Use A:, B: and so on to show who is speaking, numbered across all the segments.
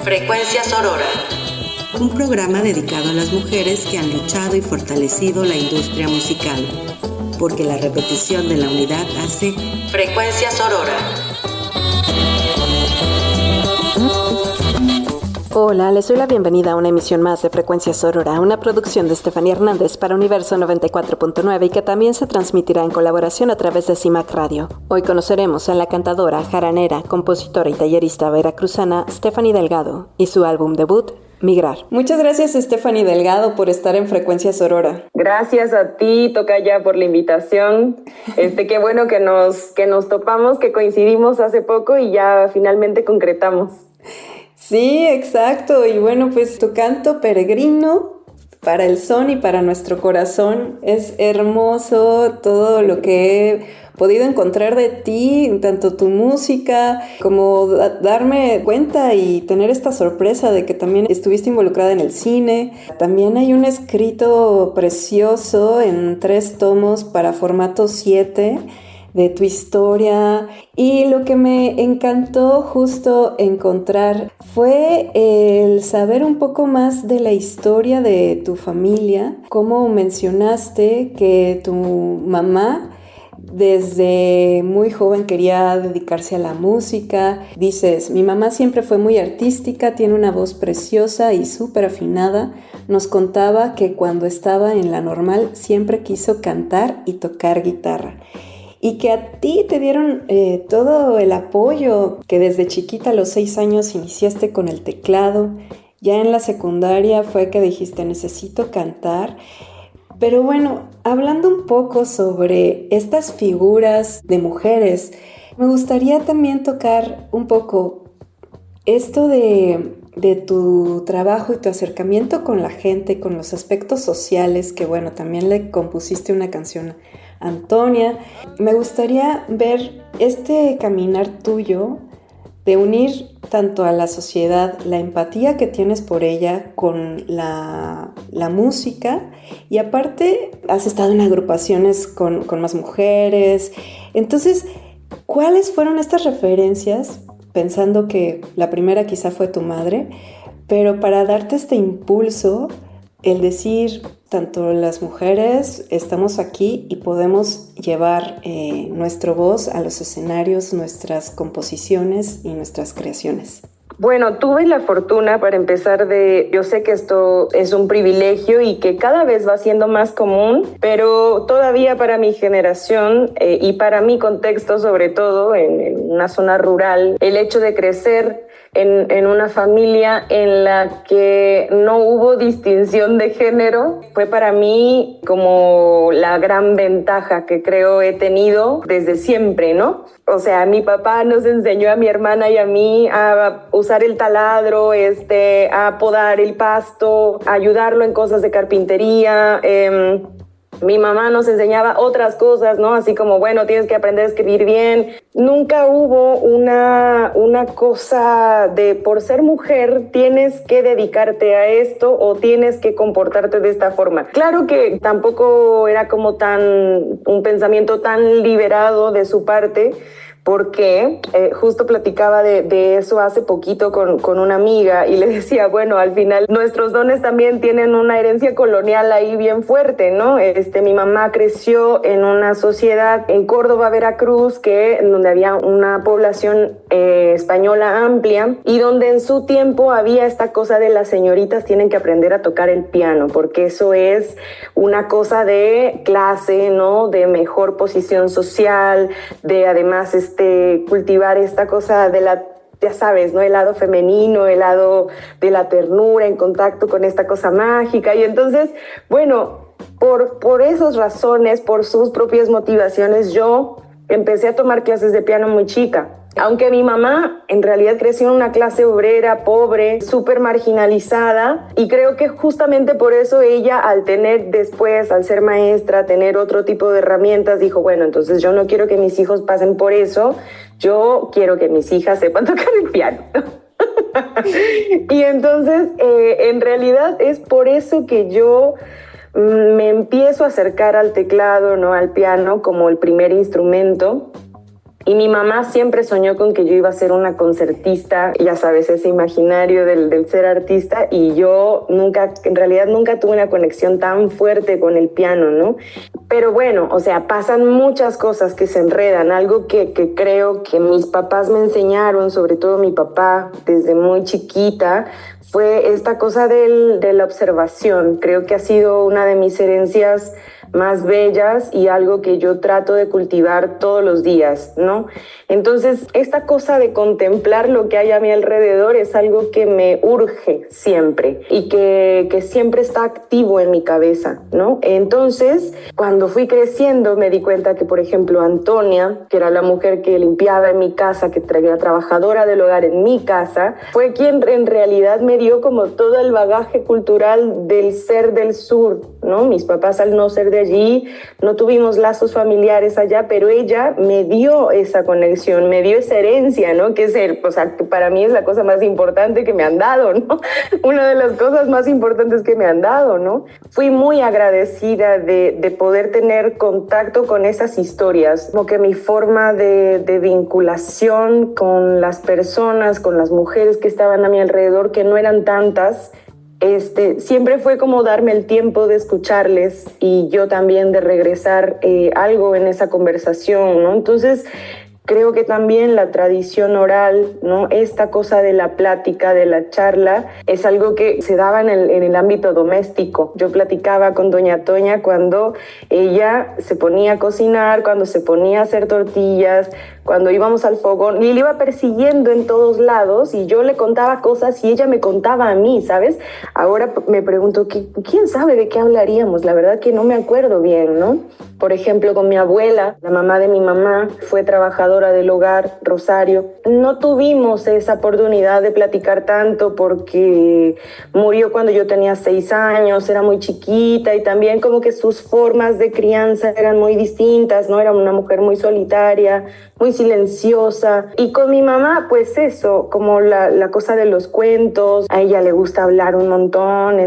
A: Frecuencia Sorora, un programa dedicado a las mujeres que han luchado y fortalecido la industria musical, porque la repetición de la unidad hace Frecuencia Sorora.
B: Hola, les doy la bienvenida a una emisión más de Frecuencia Sorora, una producción de Estefanía Hernández para Universo 94.9 y que también se transmitirá en colaboración a través de CIMAC Radio. Hoy conoceremos a la cantadora, jaranera, compositora y tallerista veracruzana Stephanie Delgado y su álbum debut, Migrar. Muchas gracias, Stephanie Delgado, por estar en Frecuencia Sorora.
C: Gracias a ti, Tocaya, por la invitación. Qué bueno que nos topamos, que coincidimos hace poco y ya finalmente concretamos.
B: Sí, exacto. Y bueno, pues tu canto peregrino para el son y para nuestro corazón es hermoso. Todo lo que he podido encontrar de ti, tanto tu música como darme cuenta y tener esta sorpresa de que también estuviste involucrada en el cine. También hay un escrito precioso en 3 tomos para formato 7 de tu historia, y lo que me encantó justo encontrar fue el saber un poco más de la historia de tu familia, cómo mencionaste que tu mamá desde muy joven quería dedicarse a la música. Dices, mi mamá siempre fue muy artística, tiene una voz preciosa y súper afinada. Nos contaba que cuando estaba en la normal siempre quiso cantar y tocar guitarra. Y que a ti te dieron todo el apoyo, que desde chiquita a los 6 años iniciaste con el teclado. Ya en la secundaria fue que dijiste, necesito cantar. Pero bueno, hablando un poco sobre estas figuras de mujeres, me gustaría también tocar un poco esto de tu trabajo y tu acercamiento con la gente, con los aspectos sociales, que bueno, también le compusiste una canción a Antonia. Me gustaría ver este caminar tuyo de unir tanto a la sociedad, la empatía que tienes por ella con la música, y aparte has estado en agrupaciones con más mujeres. Entonces, ¿cuáles fueron estas referencias? Pensando que la primera quizá fue tu madre, pero para darte este impulso, el decir, tanto las mujeres estamos aquí y podemos llevar nuestra voz a los escenarios, nuestras composiciones y nuestras creaciones.
C: Bueno, tuve la fortuna, para empezar, yo sé que esto es un privilegio y que cada vez va siendo más común, pero todavía para mi generación y para mi contexto, sobre todo en una zona rural, el hecho de crecer en una familia en la que no hubo distinción de género fue para mí como la gran ventaja que creo he tenido desde siempre, ¿no? O sea, mi papá nos enseñó a mi hermana y a mí a usar el taladro, a podar el pasto, a ayudarlo en cosas de carpintería. Mi mamá nos enseñaba otras cosas, ¿no? Así como, bueno, tienes que aprender a escribir bien. Nunca hubo una cosa de, por ser mujer, tienes que dedicarte a esto o tienes que comportarte de esta forma. Claro que tampoco era como un pensamiento tan liberado de su parte, porque justo platicaba de eso hace poquito con una amiga y le decía, bueno, al final nuestros dones también tienen una herencia colonial ahí bien fuerte, ¿no? Mi mamá creció en una sociedad en Córdoba, Veracruz, donde había una población española amplia y donde en su tiempo había esta cosa de las señoritas tienen que aprender a tocar el piano, porque eso es una cosa de clase, ¿no? De mejor posición social, de además cultivar esta cosa de ya sabes, ¿no? El lado femenino, el lado de la ternura en contacto con esta cosa mágica. Y entonces, bueno, por esas razones, por sus propias motivaciones, yo empecé a tomar clases de piano muy chica. Aunque mi mamá en realidad creció en una clase obrera, pobre, súper marginalizada, y creo que justamente por eso ella, al ser maestra, tener otro tipo de herramientas, dijo, bueno, entonces yo no quiero que mis hijos pasen por eso, yo quiero que mis hijas sepan tocar el piano. Y entonces, en realidad es por eso que yo me empiezo a acercar al teclado, ¿no? Al piano como el primer instrumento. Y mi mamá siempre soñó con que yo iba a ser una concertista, ya sabes, ese imaginario del ser artista, y yo en realidad nunca tuve una conexión tan fuerte con el piano, ¿no? Pero bueno, o sea, pasan muchas cosas que se enredan. Algo que creo que mis papás me enseñaron, sobre todo mi papá, desde muy chiquita, fue esta cosa de la observación. Creo que ha sido una de mis herencias más bellas y algo que yo trato de cultivar todos los días, ¿no? Entonces, esta cosa de contemplar lo que hay a mi alrededor es algo que me urge siempre y que siempre está activo en mi cabeza, ¿no? Entonces, cuando fui creciendo me di cuenta que, por ejemplo, Antonia, que era la mujer que limpiaba en mi casa, que era trabajadora del hogar en mi casa, fue quien en realidad me dio como todo el bagaje cultural del ser del sur, ¿no? Mis papás, al no ser de allí, no tuvimos lazos familiares allá, pero ella me dio esa conexión, me dio esa herencia, ¿no? Que para mí es la cosa más importante que me han dado, ¿no? Una de las cosas más importantes que me han dado, ¿no? Fui muy agradecida de poder tener contacto con esas historias, como que mi forma de vinculación con las personas, con las mujeres que estaban a mi alrededor, que no eran tantas, siempre fue como darme el tiempo de escucharles y yo también de regresar algo en esa conversación, ¿no? Entonces, creo que también la tradición oral, ¿no? Esta cosa de la plática, de la charla, es algo que se daba en el ámbito doméstico. Yo platicaba con doña Toña cuando ella se ponía a cocinar, cuando se ponía a hacer tortillas, cuando íbamos al fogón, y le iba persiguiendo en todos lados y yo le contaba cosas y ella me contaba a mí, ¿sabes? Ahora me pregunto, ¿quién sabe de qué hablaríamos? La verdad que no me acuerdo bien, ¿no? Por ejemplo, con mi abuela, la mamá de mi mamá, fue trabajadora del hogar, Rosario. No tuvimos esa oportunidad de platicar tanto porque murió cuando yo tenía 6 años, era muy chiquita y también como que sus formas de crianza eran muy distintas, ¿no? Era una mujer muy solitaria, muy silenciosa. Y con mi mamá, pues eso, como la cosa de los cuentos. A ella le gusta hablar un montón,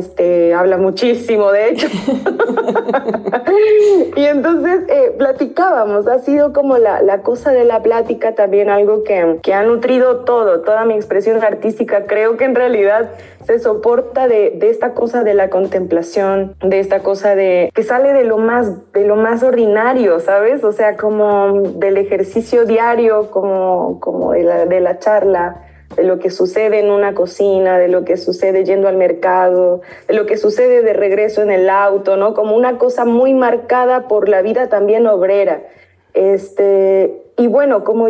C: habla muchísimo, de hecho. Y entonces platicábamos. Ha sido como la cosa de la plática también algo que ha nutrido toda mi expresión artística. Creo que en realidad se soporta de esta cosa de la contemplación, de esta cosa que sale de lo más ordinario, ¿sabes? O sea, como del ejercicio diario, como de la charla, de lo que sucede en una cocina, de lo que sucede yendo al mercado, de lo que sucede de regreso en el auto, ¿no? Como una cosa muy marcada por la vida también obrera. Y bueno, como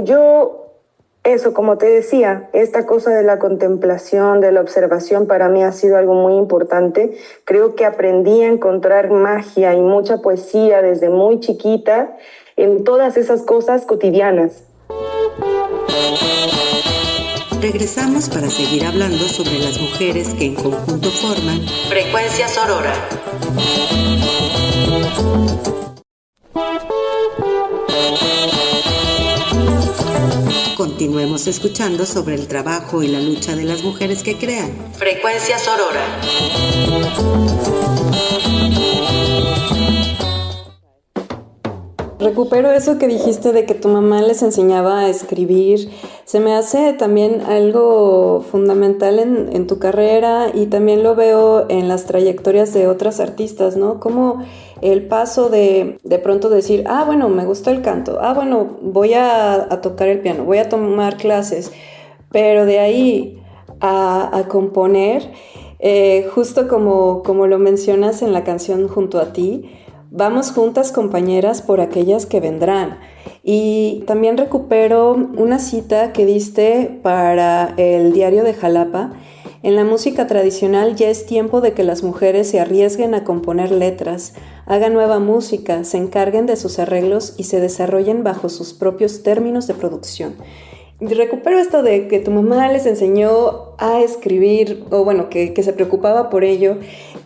C: te decía, esta cosa de la contemplación, de la observación, para mí ha sido algo muy importante. Creo que aprendí a encontrar magia y mucha poesía desde muy chiquita en todas esas cosas cotidianas.
A: Regresamos para seguir hablando sobre las mujeres que en conjunto forman Frecuencia Sorora. Continuemos escuchando sobre el trabajo y la lucha de las mujeres que crean Frecuencia Sorora.
B: Recupero eso que dijiste de que tu mamá les enseñaba a escribir. Se me hace también algo fundamental en tu carrera y también lo veo en las trayectorias de otras artistas, ¿no? Como el paso de pronto decir, bueno, me gusta el canto, bueno, voy a tocar el piano, voy a tomar clases, pero de ahí a componer, justo como lo mencionas en la canción Junto a ti, vamos juntas compañeras por aquellas que vendrán. Y también recupero una cita que diste para el Diario de Jalapa. En la música tradicional ya es tiempo de que las mujeres se arriesguen a componer letras, hagan nueva música, se encarguen de sus arreglos y se desarrollen bajo sus propios términos de producción. Y recupero esto de que tu mamá les enseñó a escribir, o bueno, que se preocupaba por ello,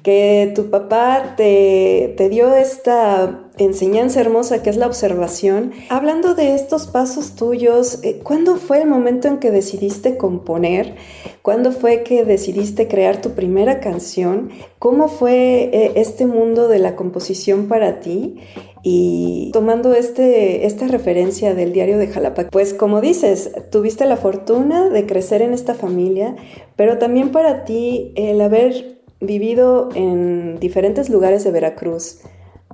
B: que tu papá te dio esta enseñanza hermosa que es la observación. Hablando de estos pasos tuyos, ¿cuándo fue el momento en que decidiste componer? ¿Cuándo fue que decidiste crear tu primera canción? ¿Cómo fue este mundo de la composición para ti? Y tomando esta referencia del Diario de Jalapa, pues como dices, tuviste la fortuna de crecer en esta familia, pero también para ti el haber vivido en diferentes lugares de Veracruz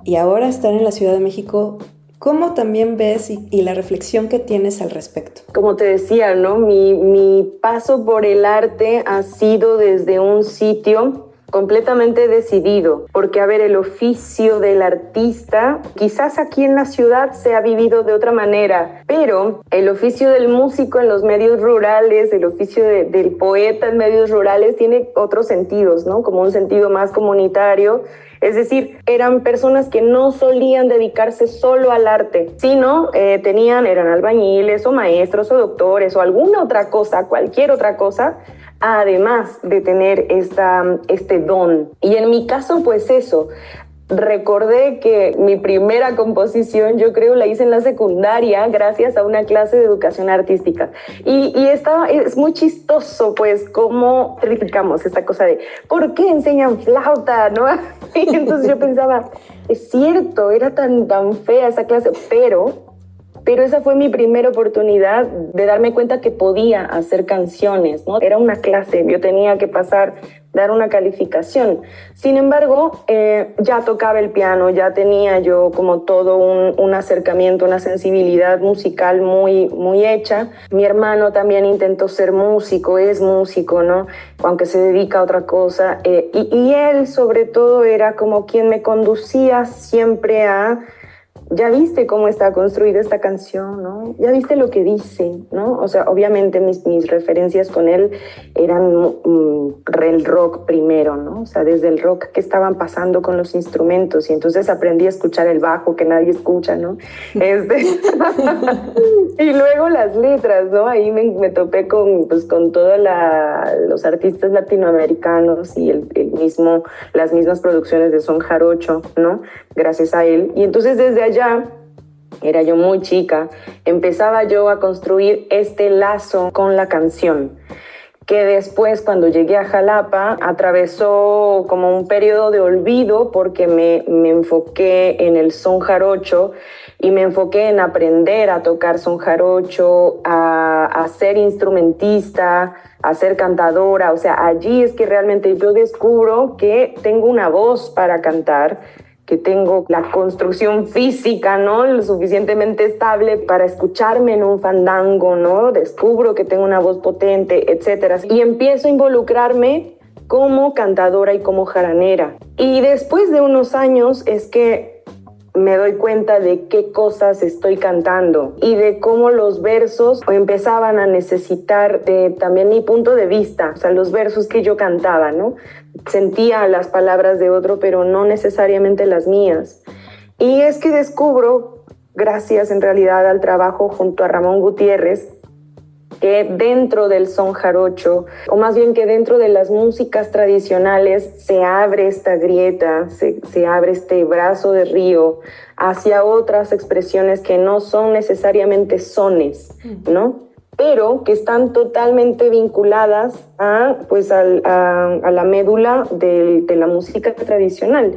B: y ahora estar en la Ciudad de México, ¿cómo también ves y la reflexión que tienes al respecto?
C: Como te decía, ¿no? Mi paso por el arte ha sido desde un sitio completamente decidido, porque a ver, el oficio del artista quizás aquí en la ciudad se ha vivido de otra manera, pero el oficio del músico en los medios rurales, el oficio del poeta en medios rurales tiene otros sentidos, ¿no? Como un sentido más comunitario. Es decir, eran personas que no solían dedicarse solo al arte, sino eran albañiles o maestros o doctores o alguna otra cosa, cualquier otra cosa, además de tener este don. Y en mi caso, pues eso, recordé que mi primera composición, yo creo, la hice en la secundaria gracias a una clase de educación artística. Y es muy chistoso, pues, cómo criticamos esta cosa de ¿por qué enseñan flauta? ¿No? Y entonces yo pensaba, es cierto, era tan fea esa clase, pero esa fue mi primera oportunidad de darme cuenta que podía hacer canciones, ¿no? Era una clase, yo tenía que dar una calificación. Sin embargo, ya tocaba el piano, ya tenía yo como todo un acercamiento, una sensibilidad musical muy, muy hecha. Mi hermano también intentó ser músico, es músico, ¿no? Aunque se dedica a otra cosa. Y él, sobre todo, era como quien me conducía siempre a ya viste cómo está construida esta canción, ¿no? Ya viste lo que dice, ¿no? O sea, obviamente mis referencias con él eran el rock primero, ¿no? O sea, desde el rock que estaban pasando con los instrumentos, y entonces aprendí a escuchar el bajo que nadie escucha, ¿no? Y luego las letras, ¿no? Ahí me topé con todos los artistas latinoamericanos y las mismas producciones de son jarocho, ¿no? Gracias a él. Y entonces desde allá, era yo muy chica, empezaba yo a construir este lazo con la canción, que después, cuando llegué a Jalapa, atravesó como un periodo de olvido porque me enfoqué en el son jarocho y me enfoqué en aprender a tocar son jarocho, a ser instrumentista, a ser cantadora. O sea, allí es que realmente yo descubro que tengo una voz para cantar, que tengo la construcción física, ¿no? Lo suficientemente estable para escucharme en un fandango, ¿no? Descubro que tengo una voz potente, etcétera. Y empiezo a involucrarme como cantadora y como jaranera. Y después de unos años es que me doy cuenta de qué cosas estoy cantando y de cómo los versos empezaban a necesitar también mi punto de vista, o sea, los versos que yo cantaba, ¿no? Sentía las palabras de otro, pero no necesariamente las mías. Y es que descubro, gracias en realidad al trabajo junto a Ramón Gutiérrez, que dentro del son jarocho, o más bien que dentro de las músicas tradicionales, se abre esta grieta, se abre este brazo de río hacia otras expresiones que no son necesariamente sones, ¿no? Pero que están totalmente vinculadas a la médula de la música tradicional.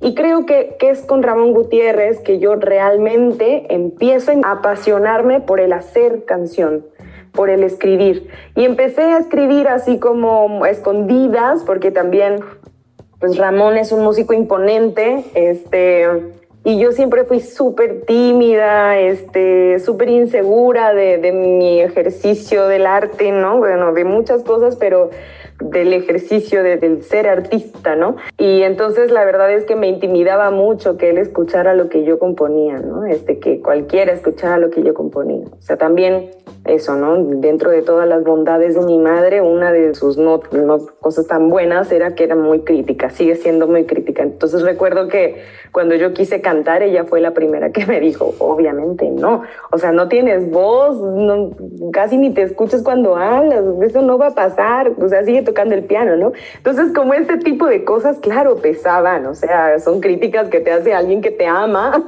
C: Y creo que es con Ramón Gutiérrez que yo realmente empiezo a apasionarme por el hacer canción, por el escribir. Y empecé a escribir así como a escondidas, porque también pues Ramón es un músico imponente, y yo siempre fui súper tímida, súper insegura de mi ejercicio del arte, ¿no? Bueno, de muchas cosas, pero del ejercicio del ser artista, ¿no? Y entonces la verdad es que me intimidaba mucho que él escuchara lo que yo componía, ¿no? Que cualquiera escuchara lo que yo componía. O sea, también eso, ¿no? Dentro de todas las bondades de mi madre, una de sus no cosas tan buenas era que era muy crítica, sigue siendo muy crítica. Entonces recuerdo que cuando yo quise cantar, ella fue la primera que me dijo, obviamente no, o sea, no tienes voz, no, casi ni te escuchas cuando hablas, eso no va a pasar, o sea, sigue tocando el piano, ¿no? Entonces, como este tipo de cosas, claro, pesaban, o sea, son críticas que te hace alguien que te ama,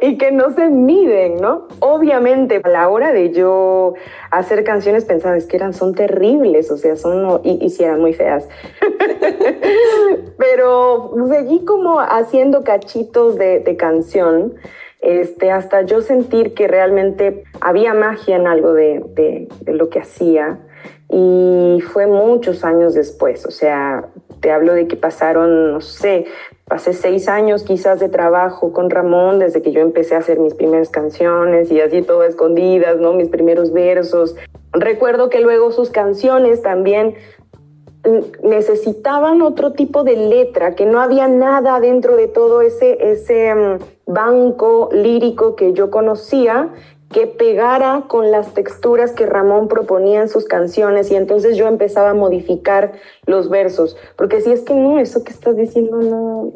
C: y que no se miden, ¿no? Obviamente, a la hora de yo hacer canciones pensaba, es que son terribles, o sea, y sí eran muy feas. Pero seguí como haciendo cachitos de canción, hasta yo sentir que realmente había magia en algo de lo que hacía. Y fue muchos años después, o sea, te hablo de que pasaron, no sé, pasé 6 años quizás de trabajo con Ramón desde que yo empecé a hacer mis primeras canciones y así todo a escondidas, ¿no? Mis primeros versos. Recuerdo que luego sus canciones también necesitaban otro tipo de letra, que no había nada dentro de todo ese banco lírico que yo conocía que pegara con las texturas que Ramón proponía en sus canciones, y entonces yo empezaba a modificar los versos, porque si es que no, eso que estás diciendo no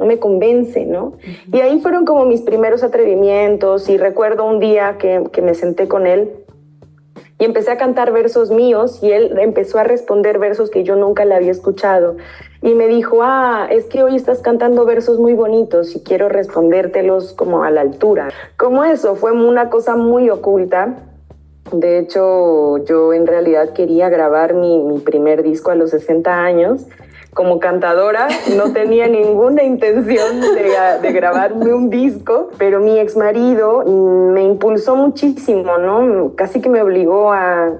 C: me convence, ¿no? Y ahí fueron como mis primeros atrevimientos, y recuerdo un día que me senté con él y empecé a cantar versos míos y él empezó a responder versos que yo nunca le había escuchado. Y me dijo, es que hoy estás cantando versos muy bonitos y quiero respondértelos como a la altura. Como eso, fue una cosa muy oculta. De hecho, yo en realidad quería grabar mi primer disco a los 60 años. Como cantadora no tenía ninguna intención de grabarme un disco, pero mi exmarido me impulsó muchísimo, ¿no? Casi que me obligó a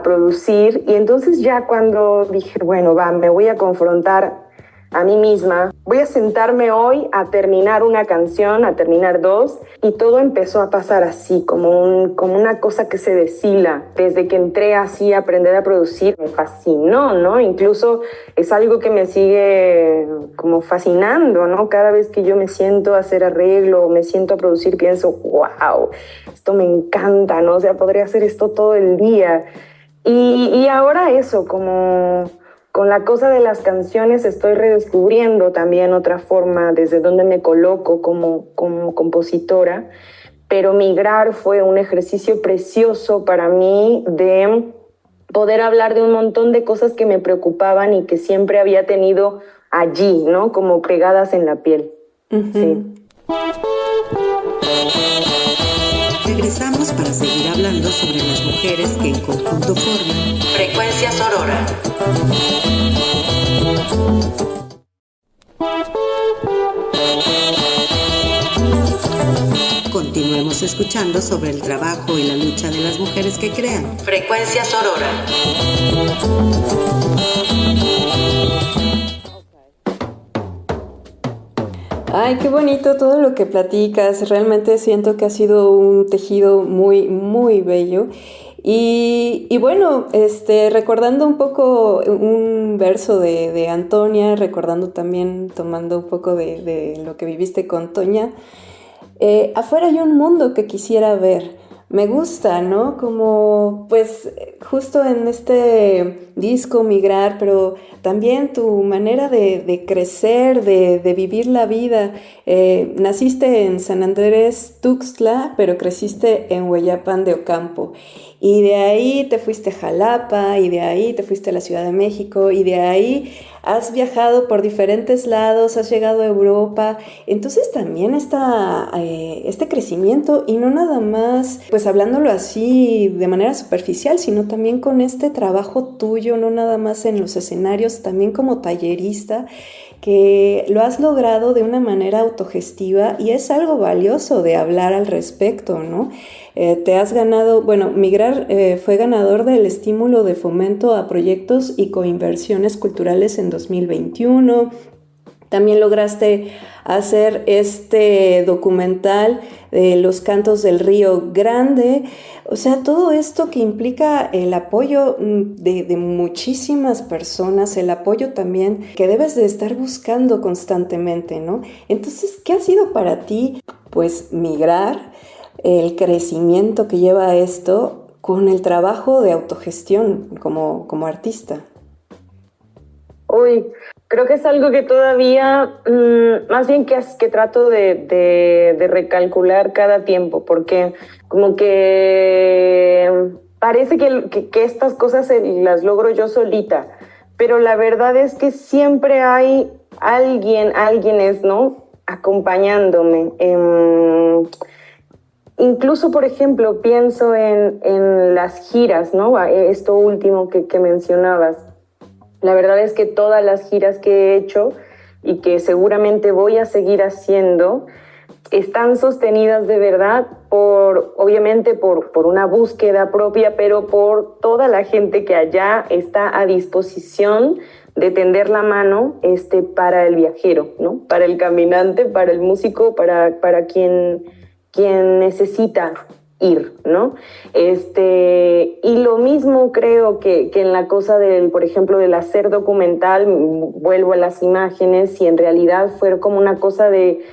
C: producir, y entonces ya cuando dije, bueno, me voy a confrontar a mí misma, voy a sentarme hoy a terminar una canción, a terminar 2, y todo empezó a pasar así, como una cosa que se deshila. Desde que entré así a aprender a producir, me fascinó, ¿no? Incluso es algo que me sigue como fascinando, ¿no? Cada vez que yo me siento a hacer arreglo, me siento a producir, pienso, wow, esto me encanta, ¿no? O sea, podría hacer esto todo el día. Y ahora eso, como con la cosa de las canciones estoy redescubriendo también otra forma desde donde me coloco como compositora, pero migrar fue un ejercicio precioso para mí de poder hablar de un montón de cosas que me preocupaban y que siempre había tenido allí, ¿no? Como pegadas en la piel. Uh-huh. Sí.
A: Regresamos para seguir hablando sobre las mujeres que en conjunto forman Frecuencia Sorora. Continuemos escuchando sobre el trabajo y la lucha de las mujeres que crean Frecuencia Sorora.
B: Ay, qué bonito todo lo que platicas. Realmente siento que ha sido un tejido muy, muy bello. Y bueno, recordando un poco un verso de Antonia, recordando también, tomando un poco de lo que viviste con Toña, afuera hay un mundo que quisiera ver. Me gusta, ¿no? Como, pues, justo en este disco Migrar, pero también tu manera de crecer, de vivir la vida. Naciste en San Andrés Tuxtla, pero creciste en Hueyapan de Ocampo. Y de ahí te fuiste a Jalapa, y de ahí te fuiste a la Ciudad de México, y de ahí has viajado por diferentes lados, has llegado a Europa. Entonces también está este crecimiento, y no nada más, pues hablándolo así de manera superficial, sino también con este trabajo tuyo, no nada más en los escenarios, también como tallerista, que lo has logrado de una manera autogestiva, y es algo valioso de hablar al respecto, ¿no? Te has ganado, bueno, Migrar fue ganador del estímulo de fomento a proyectos y coinversiones culturales en 2021. También lograste hacer este documental de los cantos del Río Grande. O sea, todo esto que implica el apoyo de muchísimas personas, el apoyo también que debes de estar buscando constantemente, ¿no? Entonces, ¿qué ha sido para ti, pues, Migrar? el crecimiento que lleva esto con el trabajo de autogestión como artista.
C: Uy, creo que es algo que todavía, más bien que trato de recalcular cada tiempo, porque como que parece que estas cosas las logro yo solita, pero la verdad es que siempre hay alguienes, ¿no? Acompañándome. Incluso, por ejemplo, pienso en las giras, ¿no? Esto último que mencionabas. La verdad es que todas las giras que he hecho y que seguramente voy a seguir haciendo están sostenidas de verdad obviamente por una búsqueda propia, pero por toda la gente que allá está a disposición de tender la mano para el viajero, ¿no? Para el caminante, para el músico, para quien necesita ir, ¿no? Y lo mismo creo que en la cosa por ejemplo, del hacer documental, vuelvo a las imágenes, y en realidad fue como una cosa de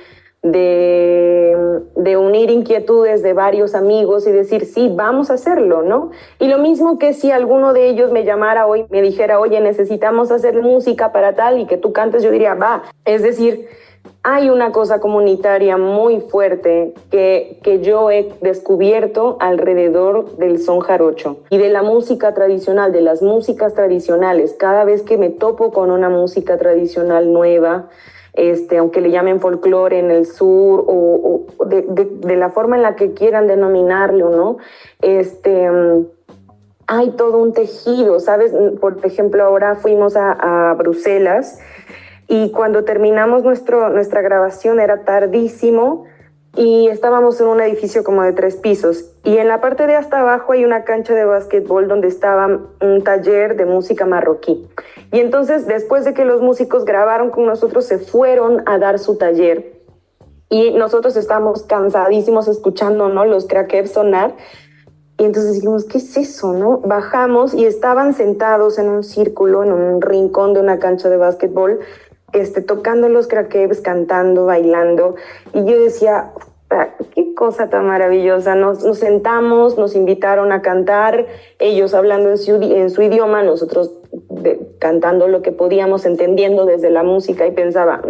C: unir inquietudes de varios amigos y decir, sí, vamos a hacerlo, ¿no? Y lo mismo que si alguno de ellos me llamara hoy, me dijera, oye, necesitamos hacer música para tal y que tú cantes, yo diría, va. Es decir, hay una cosa comunitaria muy fuerte que yo he descubierto alrededor del son jarocho y de la música tradicional, de las músicas tradicionales. Cada vez que me topo con una música tradicional nueva, aunque le llamen folclore en el sur o de la forma en la que quieran denominarlo, ¿no? Hay todo un tejido, ¿sabes? Por ejemplo, ahora fuimos a Bruselas. Y cuando terminamos nuestra grabación era tardísimo y estábamos en un edificio como de 3 pisos. Y en la parte de hasta abajo hay una cancha de básquetbol donde estaba un taller de música marroquí. Y entonces, después de que los músicos grabaron con nosotros, se fueron a dar su taller. Y nosotros estábamos cansadísimos escuchando, ¿no?, los craqueps sonar. Y entonces dijimos, ¿qué es eso, no? Bajamos y estaban sentados en un círculo, en un rincón de una cancha de básquetbol, tocando los craqueps, cantando, bailando. Y yo decía, qué cosa tan maravillosa. Nos sentamos, nos invitaron a cantar, ellos hablando en su idioma, nosotros cantando lo que podíamos, entendiendo desde la música, y pensaba,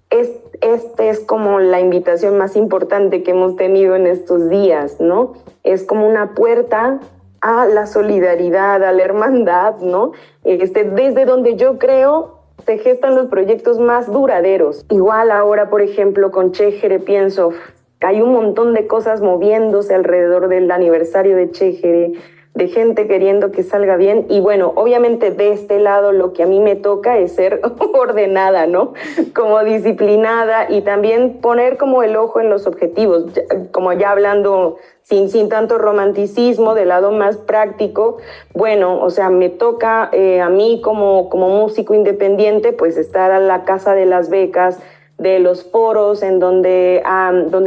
C: es como la invitación más importante que hemos tenido en estos días, ¿no? Es como una puerta a la solidaridad, a la hermandad, ¿no? Desde donde yo creo se gestan los proyectos más duraderos. Igual ahora, por ejemplo, con Chéjere pienso, hay un montón de cosas moviéndose alrededor del aniversario de Chéjere, de gente queriendo que salga bien. Y bueno, obviamente de este lado lo que a mí me toca es ser ordenada, ¿no? Como disciplinada, y también poner como el ojo en los objetivos, como ya hablando sin tanto romanticismo, del lado más práctico. Bueno, o sea, me toca a mí como músico independiente, pues estar a la casa de las becas, de los foros en donde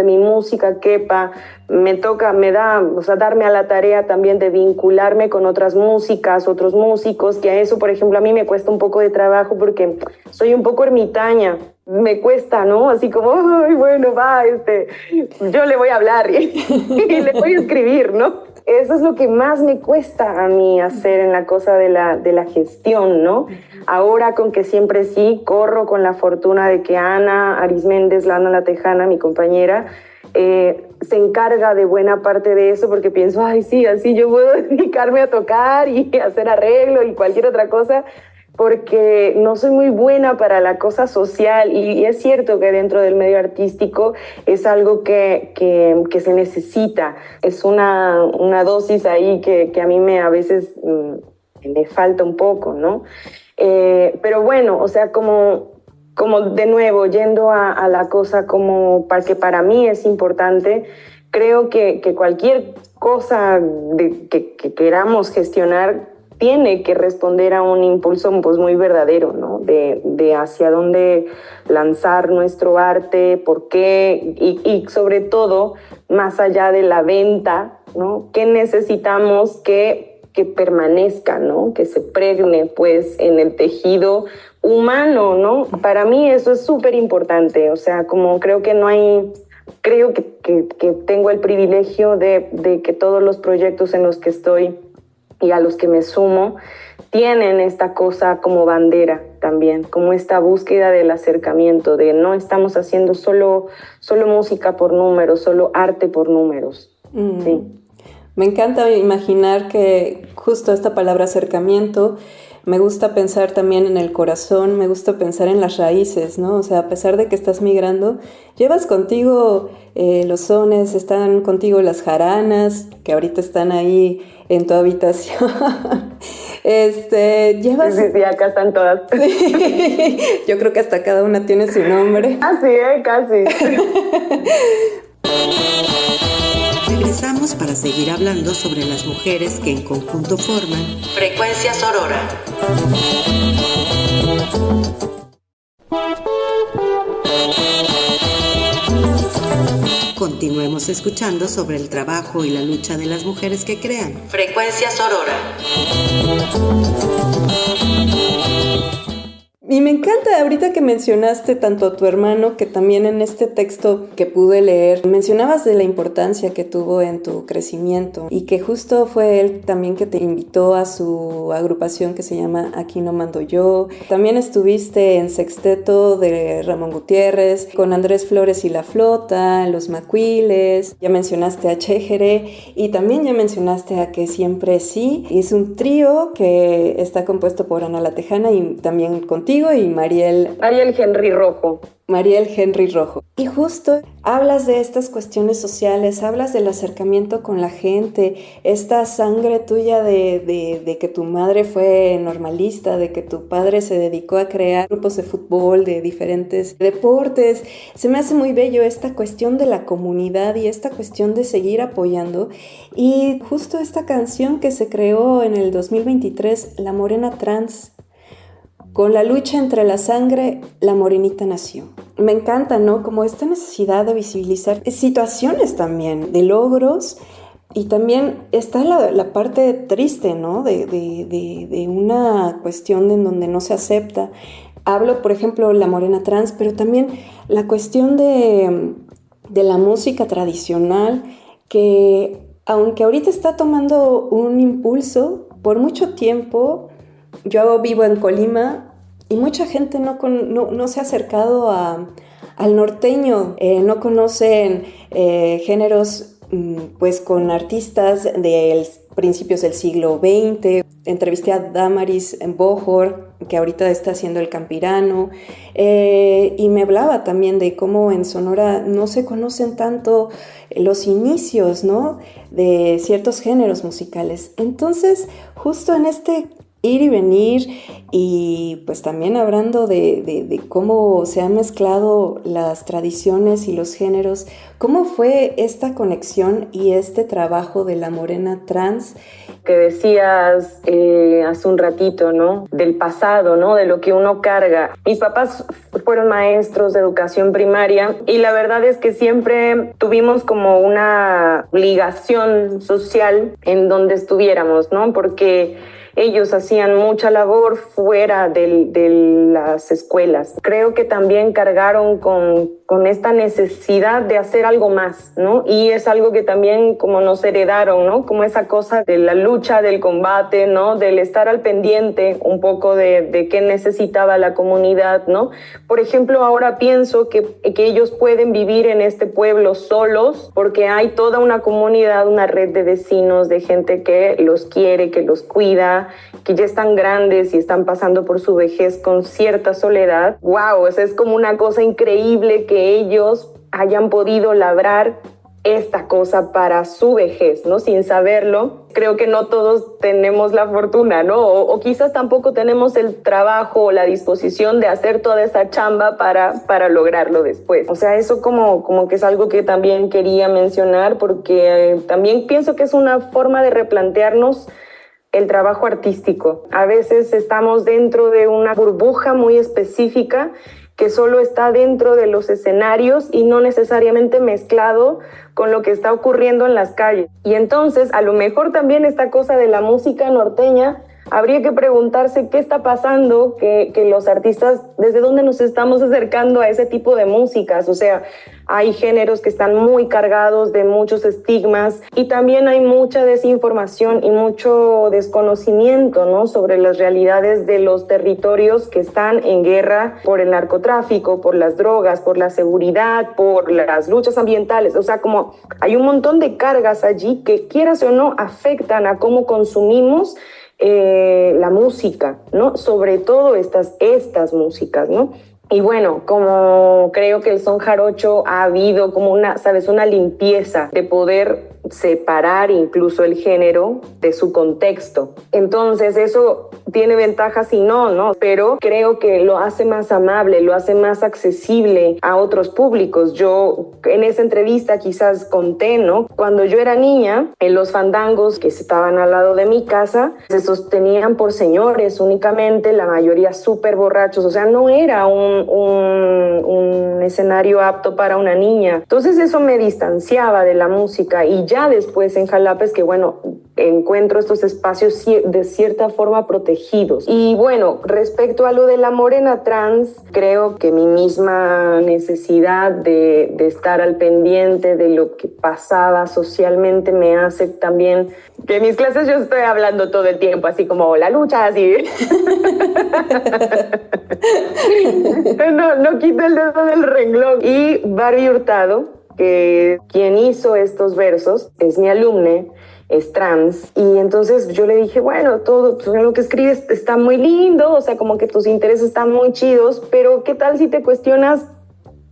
C: mi música quepa. Me da, o sea, darme a la tarea también de vincularme con otras músicas, otros músicos, que a eso, por ejemplo, a mí me cuesta un poco de trabajo porque soy un poco ermitaña. Me cuesta, ¿no? Así como, ay, bueno, va, yo le voy a hablar y le voy a escribir, ¿no? Eso es lo que más me cuesta a mí hacer en la cosa de la gestión, ¿no? Ahora, con que siempre sí, corro con la fortuna de que Ana Arisméndez, la Ana la Tejana, mi compañera, se encarga de buena parte de eso, porque pienso, ay, sí, así yo puedo dedicarme a tocar y hacer arreglo y cualquier otra cosa, porque no soy muy buena para la cosa social, y es cierto que dentro del medio artístico es algo que se necesita. Es una dosis ahí que a mí a veces me falta un poco, ¿no? Pero bueno, o sea, como de nuevo, yendo a la cosa que para mí es importante, creo que cualquier cosa que queramos gestionar tiene que responder a un impulso pues muy verdadero, ¿no? De hacia dónde lanzar nuestro arte, por qué, y sobre todo, más allá de la venta, ¿no? ¿Qué necesitamos que permanezca, ¿no? Que se pregne, pues, en el tejido humano, ¿no? Para mí eso es súper importante. O sea, como creo que que tengo el privilegio de que todos los proyectos en los que estoy y a los que me sumo tienen esta cosa como bandera también, como esta búsqueda del acercamiento, de no estamos haciendo solo música por números, solo arte por números. Sí.
B: Me encanta imaginar que justo esta palabra acercamiento, me gusta pensar también en el corazón, me gusta pensar en las raíces, ¿no? O sea, a pesar de que estás migrando, llevas contigo los sones, están contigo las jaranas, que ahorita están ahí en tu habitación. Llevas...
C: Sí, acá están todas.
B: Sí. Yo creo que hasta cada una tiene su nombre.
C: Así, casi.
A: Regresamos para seguir hablando sobre las mujeres que en conjunto forman Frecuencia Sorora. Continuemos escuchando sobre el trabajo y la lucha de las mujeres que crean Frecuencia Sorora.
B: Y me encanta ahorita que mencionaste tanto a tu hermano, que también en este texto que pude leer, mencionabas de la importancia que tuvo en tu crecimiento y que justo fue él también que te invitó a su agrupación que se llama Aquí no mando yo. También estuviste en Sexteto de Ramón Gutiérrez, con Andrés Flores y La Flota, Los Macuiles, ya mencionaste a Chéjere y también ya mencionaste a Que Siempre Sí. Es un trío que está compuesto por Ana La Tejana y también contigo y Mariel
C: Henry Rojo.
B: Mariel Henry Rojo. Y justo hablas de estas cuestiones sociales, hablas del acercamiento con la gente, esta sangre tuya de que tu madre fue normalista, de que tu padre se dedicó a crear grupos de fútbol, de diferentes deportes. Se me hace muy bello esta cuestión de la comunidad y esta cuestión de seguir apoyando. Y justo esta canción que se creó en el 2023, La Morena Trans, con la lucha entre la sangre, la morenita nació. Me encanta, ¿no? Como esta necesidad de visibilizar situaciones también, de logros, y también está la parte triste, ¿no? De una cuestión en donde no se acepta. Hablo, por ejemplo, la morena trans, pero también la cuestión de la música tradicional, que aunque ahorita está tomando un impulso, por mucho tiempo... Yo vivo en Colima y mucha gente no se ha acercado al norteño, no conocen géneros pues con artistas de principios del siglo XX. Entrevisté a Damaris Bojor, que ahorita está haciendo El Campirano, y me hablaba también de cómo en Sonora no se conocen tanto los inicios, ¿no?, de ciertos géneros musicales. Entonces, justo en este ir y venir, y pues también hablando de cómo se han mezclado las tradiciones y los géneros, ¿cómo fue esta conexión y este trabajo de la morena trans?
C: Que decías hace un ratito, ¿no? Del pasado, ¿no? De lo que uno carga. Mis papás fueron maestros de educación primaria y la verdad es que siempre tuvimos como una obligación social en donde estuviéramos, ¿no? Porque ellos hacían mucha labor fuera de las escuelas. Creo que también cargaron con esta necesidad de hacer algo más, ¿no? Y es algo que también como nos heredaron, ¿no? Como esa cosa de la lucha, del combate, ¿no? Del estar al pendiente un poco de qué necesitaba la comunidad, ¿no? Por ejemplo, ahora pienso que ellos pueden vivir en este pueblo solos porque hay toda una comunidad, una red de vecinos, de gente que los quiere, que los cuida, que ya están grandes y están pasando por su vejez con cierta soledad. ¡Wow! O sea, es como una cosa increíble que ellos hayan podido labrar esta cosa para su vejez, ¿no? Sin saberlo. Creo que no todos tenemos la fortuna, ¿no? O quizás tampoco tenemos el trabajo o la disposición de hacer toda esa chamba para lograrlo después. O sea, eso como que es algo que también quería mencionar porque también pienso que es una forma de replantearnos el trabajo artístico. A veces estamos dentro de una burbuja muy específica que solo está dentro de los escenarios y no necesariamente mezclado con lo que está ocurriendo en las calles. Y entonces, a lo mejor también esta cosa de la música norteña, habría que preguntarse qué está pasando, que los artistas, desde dónde nos estamos acercando a ese tipo de músicas. O sea, hay géneros que están muy cargados de muchos estigmas y también hay mucha desinformación y mucho desconocimiento, ¿no?, sobre las realidades de los territorios que están en guerra por el narcotráfico, por las drogas, por la seguridad, por las luchas ambientales. O sea, como hay un montón de cargas allí que, quieras o no, afectan a cómo consumimos la música, ¿no? Sobre todo estas músicas, ¿no? Y bueno, como creo que el son jarocho ha habido como una limpieza de poder separar incluso el género de su contexto. Entonces eso tiene ventajas y no, pero creo que lo hace más amable, lo hace más accesible a otros públicos. Yo en esa entrevista quizás conté, ¿no?, cuando yo era niña, en los fandangos que estaban al lado de mi casa se sostenían por señores únicamente, la mayoría súper borrachos, o sea, no era un escenario apto para una niña. Entonces eso me distanciaba de la música, y ya después en Jalapa es que, bueno, encuentro estos espacios de cierta forma protegidos. Y bueno, respecto a lo de la morena trans, creo que mi misma necesidad de estar al pendiente de lo que pasaba socialmente me hace también que en mis clases yo estoy hablando todo el tiempo, así como la lucha, así. No quito el dedo del renglón. Y Barbie Hurtado, que quien hizo estos versos, es mi alumne, es trans, y entonces yo le dije, bueno, todo lo que escribes está muy lindo, o sea, como que tus intereses están muy chidos, pero ¿qué tal si te cuestionas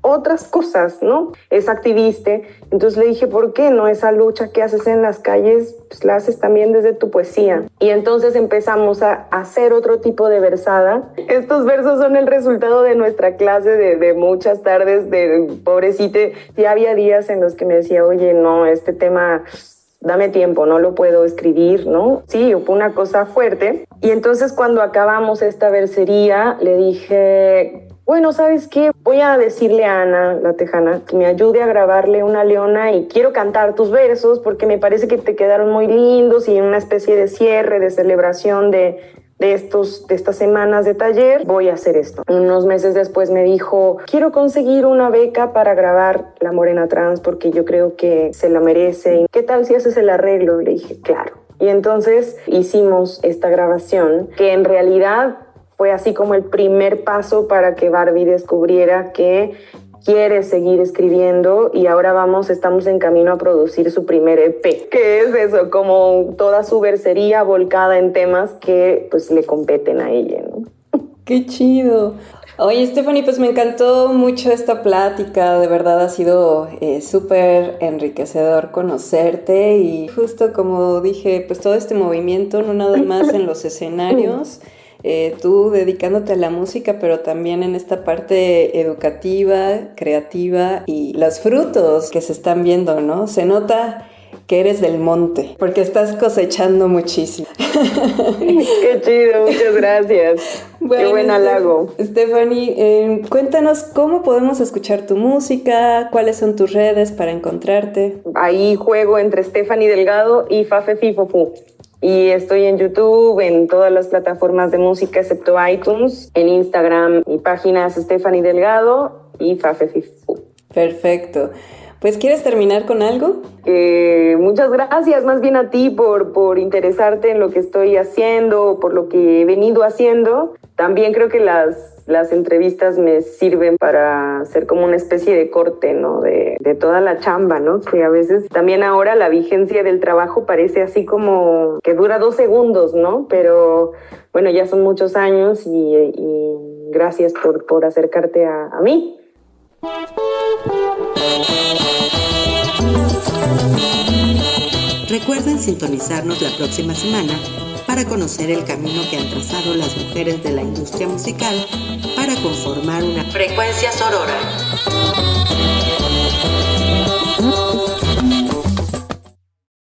C: otras cosas, ¿no? Es activista. Entonces le dije, ¿por qué no esa lucha que haces en las calles, pues la haces también desde tu poesía? Y entonces empezamos a hacer otro tipo de versada. Estos versos son el resultado de nuestra clase de muchas tardes de pobrecita. Sí, había días en los que me decía, oye, no, este tema, dame tiempo, no lo puedo escribir, ¿no? Sí, fue una cosa fuerte. Y entonces cuando acabamos esta versería, le dije, bueno, ¿sabes qué? Voy a decirle a Ana, la tejana, que me ayude a grabarle una leona y quiero cantar tus versos porque me parece que te quedaron muy lindos y en una especie de cierre, de celebración de estas semanas de taller, voy a hacer esto. Unos meses después me dijo, quiero conseguir una beca para grabar La Morena Trans porque yo creo que se la merece. ¿Qué tal si haces el arreglo? Le dije, claro. Y entonces hicimos esta grabación que en realidad fue así como el primer paso para que Barbie descubriera que quiere seguir escribiendo, y ahora estamos en camino a producir su primer EP, que es eso, como toda su versería volcada en temas que pues le competen a ella, ¿no?
B: ¡Qué chido! Oye, Stephanie, pues me encantó mucho esta plática, de verdad ha sido súper enriquecedor conocerte, y justo como dije, pues todo este movimiento, no nada más en los escenarios, tú dedicándote a la música, pero también en esta parte educativa, creativa, y los frutos que se están viendo, ¿no? Se nota que eres del monte, porque estás cosechando muchísimo.
C: Qué chido, muchas gracias. Bueno, qué buen halago.
B: Stephanie, cuéntanos cómo podemos escuchar tu música, cuáles son tus redes para encontrarte.
C: Ahí juego entre Stephanie Delgado y Fafe Fifofu. Y estoy en YouTube, en todas las plataformas de música excepto iTunes, en Instagram, mi página es Stephanie Delgado y Fafe Fifofu.
B: Perfecto. Pues, ¿quieres terminar con algo?
C: Muchas gracias más bien a ti por interesarte en lo que estoy haciendo, por lo que he venido haciendo. También creo que las entrevistas me sirven para hacer como una especie de corte, ¿no? De toda la chamba, ¿no? Que a veces también ahora la vigencia del trabajo parece así como que dura 2 segundos, ¿no? Pero bueno, ya son muchos años y gracias por acercarte a mí.
A: Recuerden sintonizarnos la próxima semana para conocer el camino que han trazado las mujeres de la industria musical para conformar una frecuencia sorora.